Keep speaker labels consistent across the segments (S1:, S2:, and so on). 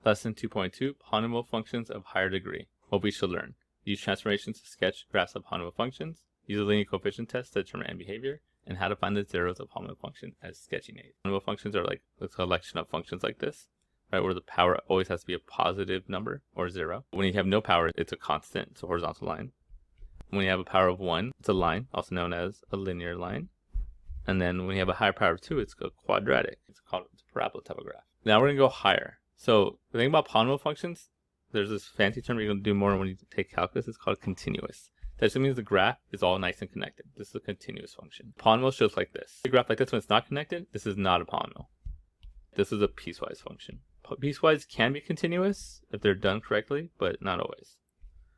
S1: Lesson 2.2, Polynomial Functions of Higher Degree. What we should learn. Use transformations to sketch graphs of polynomial functions. Use a linear coefficient test to determine end behavior. And how to find the zeros of polynomial function as sketching aids. Polynomial functions are like a collection of functions like this, right, where the power always has to be a positive number or 0. When you have no power, it's a constant, it's a horizontal line. When you have a power of 1, it's a line, also known as a linear line. And then when you have a higher power of 2, it's a quadratic. It's called a parabola type of graph. Now we're going to go higher. So the thing about polynomial functions, there's this fancy term you're going to do more when you take calculus. It's called continuous. That just means the graph is all nice and connected. This is a continuous function. Polynomial shows like this. A graph like this, when it's not connected, this is not a polynomial. This is a piecewise function. Piecewise can be continuous if they're done correctly, but not always.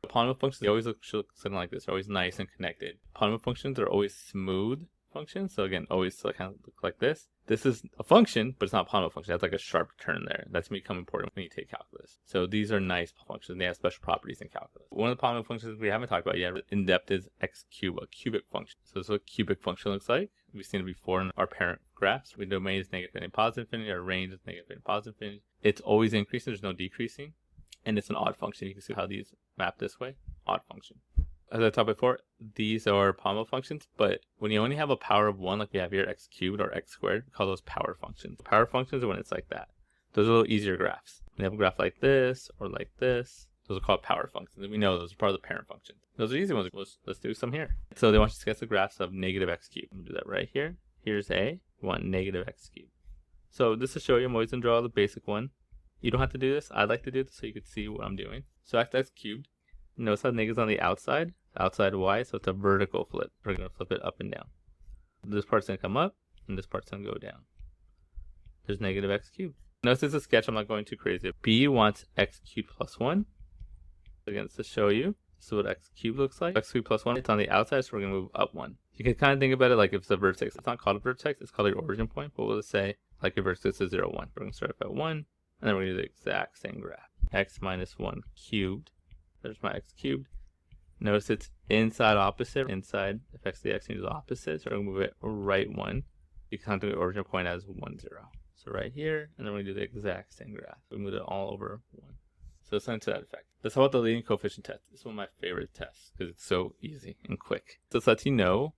S1: Polynomial functions, they always look something like this. They're always nice and connected. Polynomial functions are always smooth functions. So again, always kind of look like this. This is a function, but it's not a polynomial function. It has like a sharp turn there. That's going to become important when you take calculus. So these are nice functions. They have special properties in calculus. One of the polynomial functions we haven't talked about yet in depth is x cubed, a cubic function. So this is what a cubic function looks like. We've seen it before in our parent graphs. The domain is negative and positive infinity. Our range is negative and positive infinity. It's always increasing. There's no decreasing. And it's an odd function. You can see how these map this way. Odd function. As I talked before, these are polynomial functions, but when you only have a power of 1, like we have here, x cubed or x squared, we call those power functions. Power functions are when it's like that. Those are a little easier graphs. When you have a graph like this or like this, those are called power functions. And we know those are part of the parent function. Those are easy ones. Let's do some here. So they want you to sketch the graphs of negative x cubed. I'm going to do that right here. Here's A. We want negative x cubed. So this to show you, I'm always going to draw the basic one. You don't have to do this. I'd like to do this so you could see what I'm doing. So x cubed. Notice how negative's on the outside y, so it's a vertical flip. We're going to flip it up and down. This part's going to come up, and this part's going to go down. There's negative x cubed. Notice it's a sketch. I'm not going too crazy. B wants x cubed plus 1. Again, it's to show you. This is what x cubed looks like. X cubed plus 1. It's on the outside, so we're going to move up 1. You can kind of think about it like if it's a vertex. It's not called a vertex. It's called your origin point. But we'll say like your vertex is 0, 1. We're going to start up at 1, and then we're going to do the exact same graph. X minus 1 cubed. There's my x cubed. Notice it's inside opposite. Inside affects the x into the opposite. So we're going to move it right 1. You can do the origin point as 1, 0. So right here, and then we're going to do the exact same graph. We move it all over 1. So something to that effect. Let's talk about the leading coefficient test. This is one of my favorite tests because it's so easy and quick. So this lets you know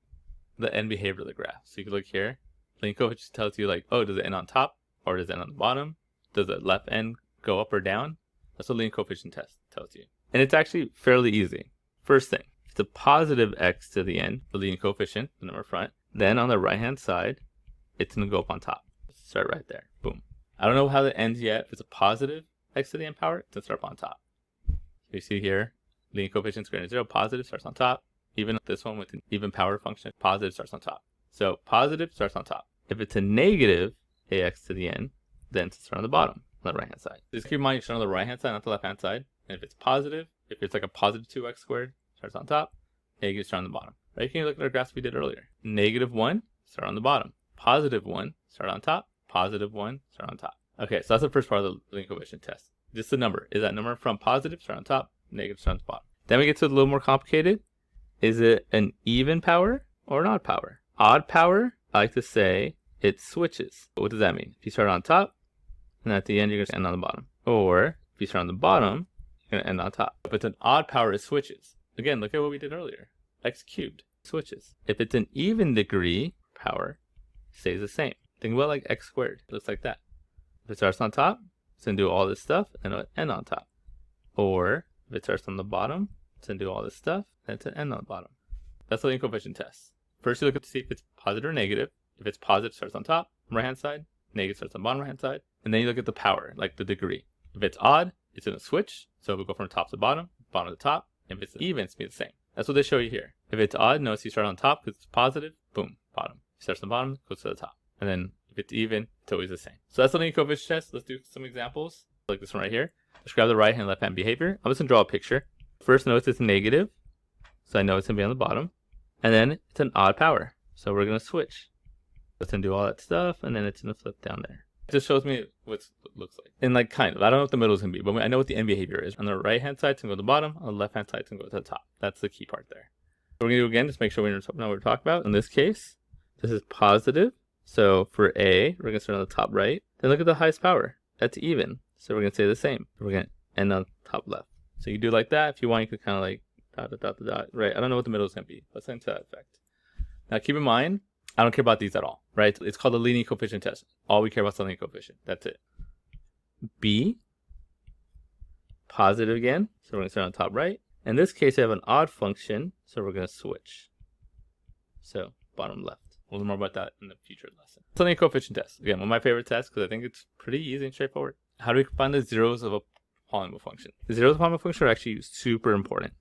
S1: the end behavior of the graph. So you can look here. Leading coefficient tells you like, oh, does it end on top or does it end on the bottom? Does the left end go up or down? That's what leading coefficient test tells you. And it's actually fairly easy. First thing, if it's a positive x to the end, the leading coefficient, the number front, then on the right-hand side, it's going to go up on top. Start right there. Boom. I don't know how that ends yet. If it's a positive x to the n power, it's going to start up on top. So you see here, leading coefficient is greater than 0. Positive starts on top. Even this one with an even power function, positive starts on top. So positive starts on top. If it's a negative ax to the n, then it's start on the bottom, on the right-hand side. Just keep in mind you start on the right-hand side, not the left-hand side. And if it's positive, if it's like a positive 2x squared, starts on top, negative start on the bottom. Right? You can look at our graphs we did earlier. Negative 1, start on the bottom. Positive 1, start on top. Positive 1, start on top. Okay, so that's the first part of the leading coefficient test. Just the number. Is that number from positive, start on top, negative, start on the bottom. Then we get to a little more complicated. Is it an even power or an odd power? Odd power, I like to say it switches. What does that mean? If you start on top, and at the end you're going to end on the bottom. Or if you start on the bottom, you're going to end on top. If it's an odd power, it switches. Again, look at what we did earlier. X cubed switches. If it's an even degree power, it stays the same. Think about like x squared. It looks like that. If it starts on top, it's going to do all this stuff, and it'll end on top. Or if it starts on the bottom, it's going to do all this stuff, and it's going to end on the bottom. That's the leading coefficient test. First, you look to see if it's positive or negative. If it's positive, it starts on top, right-hand side. Negative starts on the bottom right-hand side. And then you look at the power, like the degree. If it's odd, it's going to switch. So it'll go from top to bottom to the top. If it's even, it's going to be the same. That's what they show you here. If it's odd, notice you start on top because it's positive, boom, bottom. If it starts on the bottom, goes to the top. And then if it's even, it's always the same. So that's the leading coefficient test. Let's do some examples. Like this one right here. Let's grab the right hand and left hand behavior. I'm just going to draw a picture. First, notice it's negative. So I know it's going to be on the bottom. And then it's an odd power. So we're going to switch. It's going to do all that stuff, and then it's going to flip down there. It just shows me what it looks like. And like kind of, I don't know what the middle is going to be, but I know what the end behavior is. On the right-hand side, it's going to go to the bottom. On the left-hand side, it's going to go to the top. That's the key part there. So we're going to do again, just make sure we know what we're talking about. In this case, this is positive. So for A, we're going to start on the top right. Then look at the highest power. That's even. So we're going to say the same. We're going to end on top left. So you do like that. If you want, you could kind of like dot. Right. I don't know what the middle is going to be, but something to that effect. Now keep in mind, I don't care about these at all, right? It's called the linear coefficient test. All we care about is the linear coefficient. That's it. B, positive again. So we're going to start on top right. In this case, I have an odd function, so we're going to switch. So bottom left. We'll learn more about that in the future lesson. Linear coefficient test. Again, one of my favorite tests because I think it's pretty easy and straightforward. How do we find the zeros of a polynomial function? The zeros of a polynomial function are actually super important.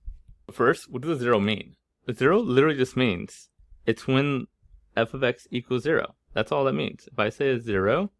S1: First, what does the zero mean? The zero literally just means it's when f of x equals 0. That's all that means. If I say a 0,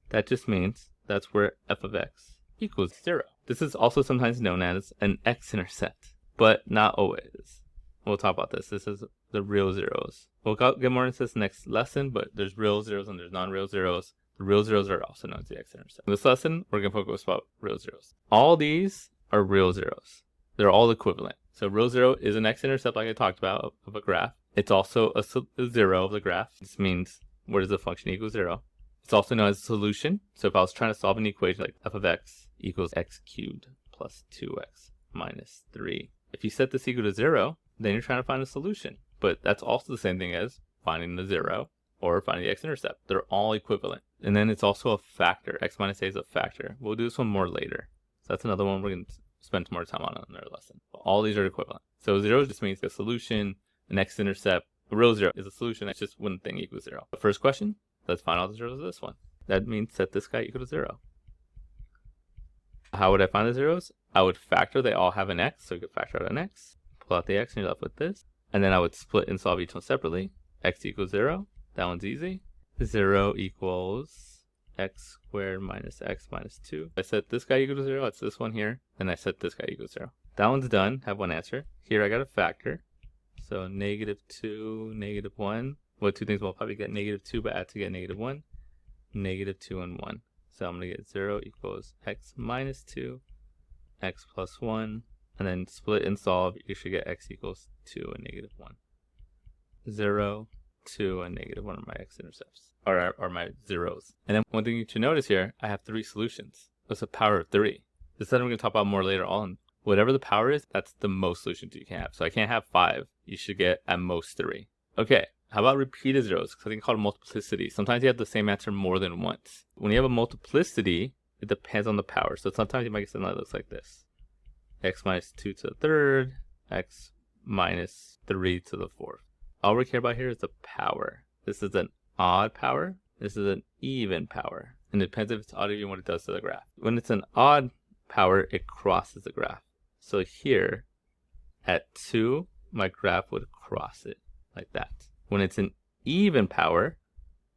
S1: that just means that's where f of x equals 0. This is also sometimes known as an x-intercept, but not always. We'll talk about this. This is the real zeros. We'll get more into this next lesson, but there's real zeros and there's non-real zeros. The real zeros are also known as the x-intercept. In this lesson, we're going to focus about real zeros. All these are real zeros. They're all equivalent. So real zero is an x-intercept like I talked about of a graph. It's also a zero of the graph. This means where does the function equal 0? It's also known as a solution. So if I was trying to solve an equation like f of x equals x cubed plus 2x minus 3. If you set this equal to 0, then you're trying to find a solution. But that's also the same thing as finding the 0 or finding the x-intercept. They're all equivalent. And then it's also a factor. X minus a is a factor. We'll do this one more later. So that's another one we're going to spend more time on in our lesson. But all these are equivalent. So 0 just means a solution. An x-intercept, a real 0 is a solution. It's just one thing equals 0. The first question, let's find all the zeros of this one. That means set this guy equal to 0. How would I find the zeros? I would factor. They all have an x, so you could factor out an x. Pull out the x and you're left with this. And then I would split and solve each one separately. X equals 0. That one's easy. 0 equals x squared minus x minus 2. I set this guy equal to 0. It's this one here. And I set this guy equal to 0. That one's done. Have one answer. Here I got a factor. So -2, -1. Well, two things we'll probably get -2, but I have to get -1. -2 and 1. So I'm going to get 0 equals x minus 2, x plus 1. And then split and solve, you should get x equals 2 and -1. 0, 2, and -1 are my x-intercepts, or my zeros. And then one thing you should notice here, I have 3 solutions. That's a power of 3. This is something we're going to talk about more later on. Whatever the power is, that's the most solutions you can have. So I can't have 5. You should get at most 3. Okay, how about repeated zeros? Because I think it's called multiplicity. Sometimes you have the same answer more than once. When you have a multiplicity, it depends on the power. So sometimes you might get something that looks like this. X minus 2 to the third, x minus 3 to the fourth. All we care about here is the power. This is an odd power. This is an even power. And it depends if it's odd or even what it does to the graph. When it's an odd power, it crosses the graph. So here, at 2, my graph would cross it like that. When it's an even power,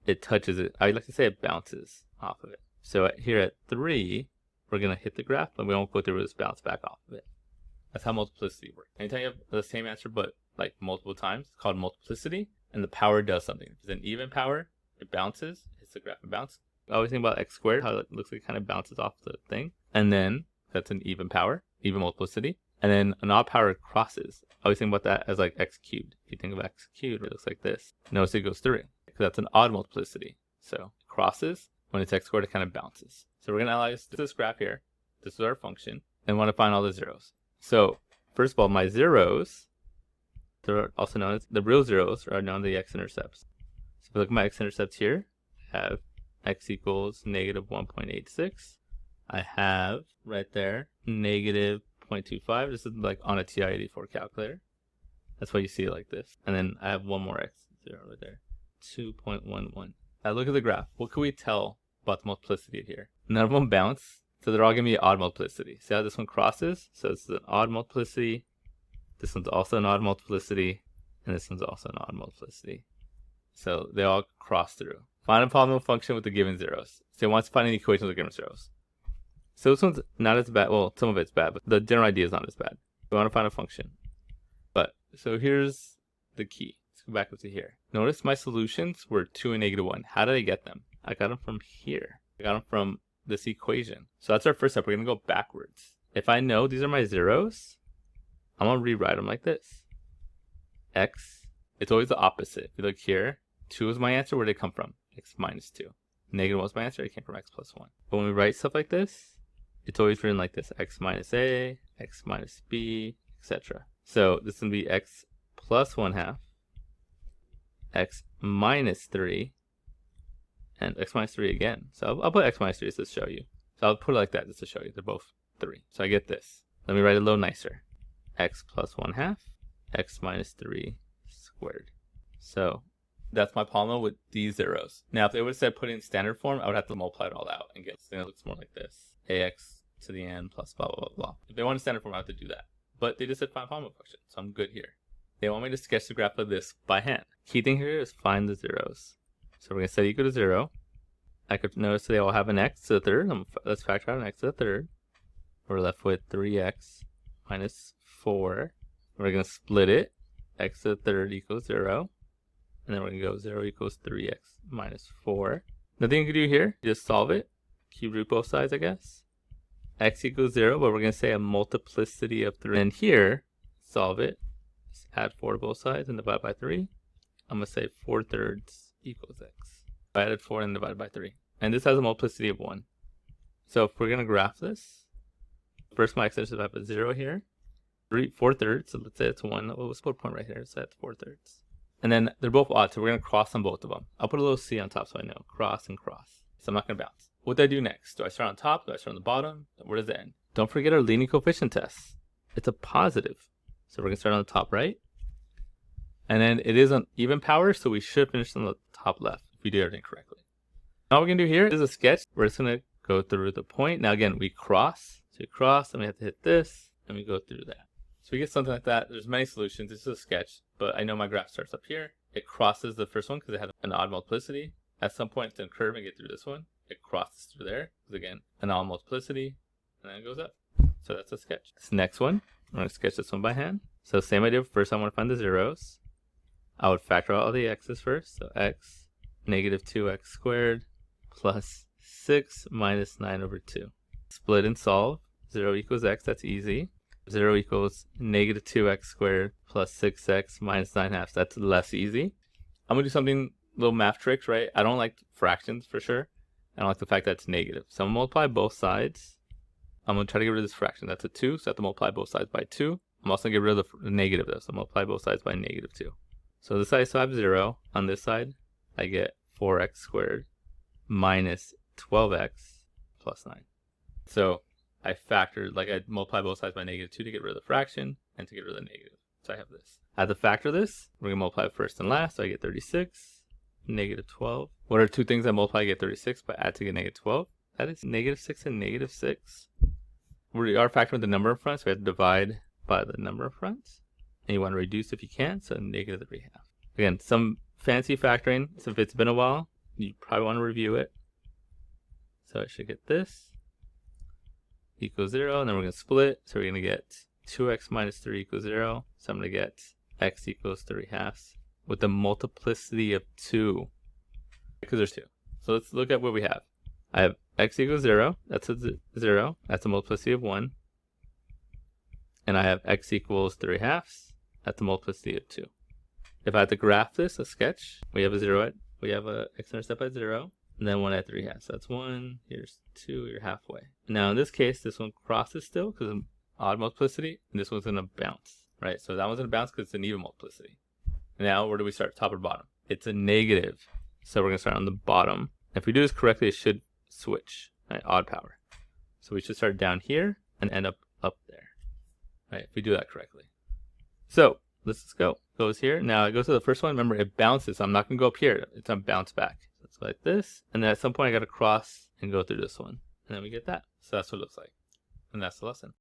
S1: it touches it. I like to say it bounces off of it. So here at 3, we're going to hit the graph, but we won't go through this bounce back off of it. That's how multiplicity works. Anytime you have the same answer, but like multiple times, it's called multiplicity, and the power does something. If it's an even power, it bounces, hits the graph and bounces. I always think about x squared, how it looks like it kind of bounces off the thing. And then that's an even power, even multiplicity. And then an odd power crosses. I always think about that as like x cubed. If you think of x cubed, it looks like this. Notice it goes through it, because that's an odd multiplicity. So it crosses. When it's x squared, it kind of bounces. So we're going to analyze this graph here. This is our function. And want to find all the zeros. So first of all, my zeros, they're also known as the real zeros, are known as the x-intercepts. So if I look at my x-intercepts here, I have x equals -1.86. I have right there -0.25. This is like on a TI-84 calculator. That's why you see it like this. And then I have one more x0 right there, 2.11. Now look at the graph. What can we tell about the multiplicity here? None of them bounce, so they're all going to be odd multiplicity. See how this one crosses? So this is an odd multiplicity. This one's also an odd multiplicity. And this one's also an odd multiplicity. So they all cross through. Find a polynomial function with the given zeros. So it wants to find an equation with the given zeros. So this one's not as bad. Well, some of it's bad, but the general idea is not as bad. We want to find a function. But so here's the key. Let's go back up to here. Notice my solutions were 2 and -1. How did I get them? I got them from here. I got them from this equation. So that's our first step. We're going to go backwards. If I know these are my zeros, I'm going to rewrite them like this. X, it's always the opposite. If you look here, 2 is my answer. Where did it come from? X minus 2. -1 was my answer. It came from x plus 1. But when we write stuff like this, it's always written like this: x minus a, x minus b, etc. So this is going to be x plus 1/2, x minus 3, and x minus 3 again. So I'll put x minus 3 just to show you. So I'll put it like that just to show you. They're both 3. So I get this. Let me write it a little nicer. X plus 1/2, x minus 3 squared. So that's my polynomial with these zeros. Now, if they would have said put it in standard form, I would have to multiply it all out and get something that looks more like this. Ax to the n plus blah, blah, blah, blah. If they want a standard form, I have to do that. But they just said find polynomial function, so I'm good here. They want me to sketch the graph of this by hand. Key thing here is find the zeros. So we're going to set equal to 0. I could notice they all have an x to the third. Let's factor out an x to the third. We're left with 3x minus 4. We're going to split it. X to the third equals 0. And then we're going to go 0 equals 3x minus 4. Nothing you can do here. Just solve it. Cube root both sides, I guess. X equals 0, but we're going to say a multiplicity of 3. And here, solve it. Just add 4 to both sides and divide by 3. I'm going to say 4/3 equals x. I added 4 and divided by 3. And this has a multiplicity of 1. So if we're going to graph this, first my x-intercept I have a 0 here. 4/3, so let's say it's 1. We'll split point right here, so that's 4/3. And then they're both odd, so we're going to cross on both of them. I'll put a little c on top so I know. Cross and cross. So I'm not going to bounce. What do I do next? Do I start on top? Do I start on the bottom? Where does it end? Don't forget our leading coefficient test. It's a positive. So we're going to start on the top right. And then it is an even power, so we should finish on the top left if we do everything correctly. Now what we're going to do here is a sketch. We're just going to go through the point. Now again, we cross. So we cross, and we have to hit this, and we go through that. So we get something like that. There's many solutions. This is a sketch, but I know my graph starts up here. It crosses the first one because it has an odd multiplicity. At some point, it's going to curve and get through this one. It crosses through there because, again, an odd multiplicity, and then it goes up. So that's a sketch. This next one, I'm going to sketch this one by hand. So same idea. First, I want to find the zeros. I would factor out all the x's first. So x negative 2x squared plus 6 minus 9/2. Split and solve. 0 equals x. That's easy. 0 equals negative 2x squared plus 6x minus 9/2. That's less easy. I'm going to do something, little math tricks, right? I don't like fractions for sure. I don't like the fact that it's negative. So I'm going to multiply both sides. I'm going to try to get rid of this fraction. That's a 2, so I have to multiply both sides by 2. I'm also going to get rid of the negative though, so I'll multiply both sides by negative 2. So this side I still have 0. On this side, I get 4x squared minus 12x plus 9. So I factored, like I multiply both sides by negative 2 to get rid of the fraction and to get rid of the negative. So I have this. I have to factor this. We're going to multiply first and last, so I get 36, negative 12. What are two things I multiply to get 36 but add to get negative 12? That is negative 6 and negative 6. We are factoring the number in front, so we have to divide by the number in front. And you want to reduce if you can, so negative 3/2. Again, some fancy factoring. So if it's been a while, you probably want to review it. So I should get this equals 0, and then we're going to split. So we're going to get 2x minus 3 equals 0. So I'm going to get x equals 3/2 with the multiplicity of 2, because there's 2. So let's look at what we have. I have x equals 0. That's a 0. That's a multiplicity of 1. And I have x equals 3/2. That's a multiplicity of 2. If I had to graph this, a sketch, we have a x-intercept at 0, and then 1 at 3/2. So that's 1, here's 2, you're halfway. Now in this case, this one crosses still because of odd multiplicity, and this one's going to bounce, right? So that one's going to bounce because it's an even multiplicity. Now where do we start, top or bottom? It's a negative, so we're going to start on the bottom. If we do this correctly, it should switch, right? Odd power. So we should start down here and end up there, right? If we do that correctly. So let's just go. Goes here. Now it goes to the first one. Remember, it bounces. So I'm not going to go up here. It's going to bounce back. So it's like this. And then at some point, I got to cross and go through this one. And then we get that. So that's what it looks like. And that's the lesson.